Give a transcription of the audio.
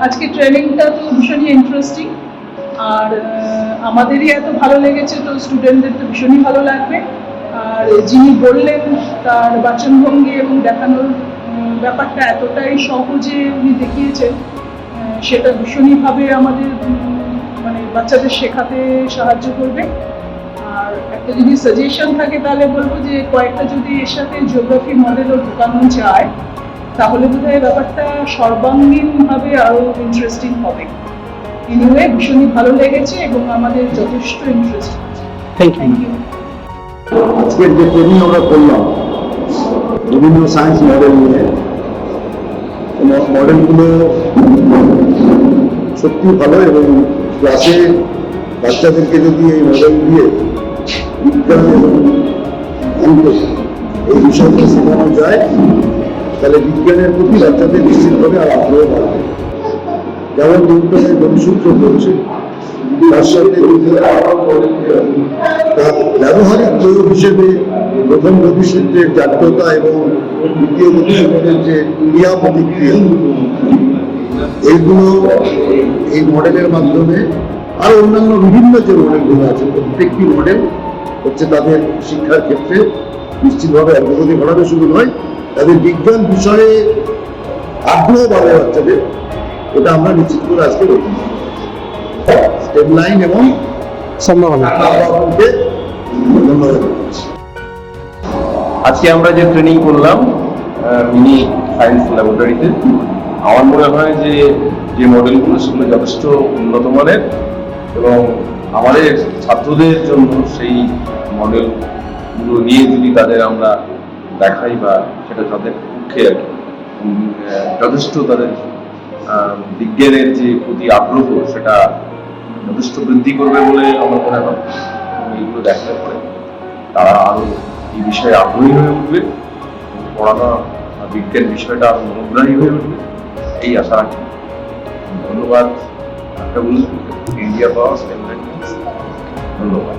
আজকে ট্রেনিংটা তো ভীষণই ইন্টারেস্টিং, আর আমাদেরই এত ভালো লেগেছে, তো স্টুডেন্টদের তো ভীষণই ভালো লাগবে। আর যিনি বললেন তার বাচনভঙ্গি এবং দেখানোর ব্যাপারটা এতটাই সহজে উনি দেখিয়েছেন, সেটা ভীষণইভাবে আমাদের মানে বাচ্চাদের শেখাতে সাহায্য করবে। আর একটা যদি সাজেশন থাকে তাহলে বলবো যে কয়েকটা যদি এর সাথে জিওগ্রাফি মডেলও ঢোকানো যায় তাহলে বোধহয় ব্যাপারটা সর্বাঙ্গীনভাবে আরও ইন্টারেস্টিং হবে। এনিওয়ে ভীষণই ভালো লেগেছে এবং আমাদের যথেষ্ট ইন্টারেস্ট আছে। Thank you. আজকের যে ট্রেনিং আমরা করলাম বিভিন্ন সায়েন্স মডেল নিয়ে, মডেলগুলো সত্যি ভালো, এবং ক্লাসে বাচ্চাদেরকে যদি এই মডেল দিয়ে বিজ্ঞান এবং অঙ্ক এই বিষয়গুলো শেখানো যায় তাহলে বিজ্ঞানের প্রতি বাচ্চাদের নিশ্চিতভাবে আর আগ্রহ বাড়বে। যেমন নিউটনের গতিসূত্র করছে, তার সাথে ব্যবহারিক প্রয়োগ হিসেবে প্রথম গতিসূত্রের জাগ্রতা এবং দ্বিতীয় গতিসূত্রের যে ক্রিয়া প্রতিক্রিয়া, এইগুলো এই মডেলের মাধ্যমে আর অন্যান্য বিভিন্ন যে মডেলগুলো আছে প্রত্যেকটি মডেল হচ্ছে তাদের শিক্ষার ক্ষেত্রে নিশ্চিতভাবে অগ্রগতি ঘটানো শুরু নয়, তাদের বিজ্ঞান বিষয়ে আগ্রহ বাড়ে বাচ্চাদের, এটা আমরা নিশ্চিত করে আজকে বলছি। স্টেপ লাইন এবং ধন্যবাদ। আজকে আমরা যে ট্রেনিং করলাম মিনি সায়েন্স ল্যাবরেটরিতে, আমার মনে হয় যে যে মডেলগুলো সেগুলো যথেষ্ট উন্নত মানের, এবং আমাদের ছাত্রদের জন্য সেই মডেলগুলো নিয়ে যদি তাদের আমরা দেখাই বা সেটা তাদের পক্ষে আর কি যথেষ্ট তাদের বিজ্ঞানের যে প্রতি আগ্রহ সেটা যথেষ্ট বৃদ্ধি করবে বলে আমার মনে হয়। এইগুলো দেখার পরে তারা আরো এই বিষয়ে আগ্রহী হয়ে উঠবে, পড়ানো বিজ্ঞান বিষয়টা আরো মনোগ্রাহী হয়ে উঠবে, এই আশা রাখি। ধন্যবাদ। ইন্ডিয়া পাওয়ার, ধন্যবাদ।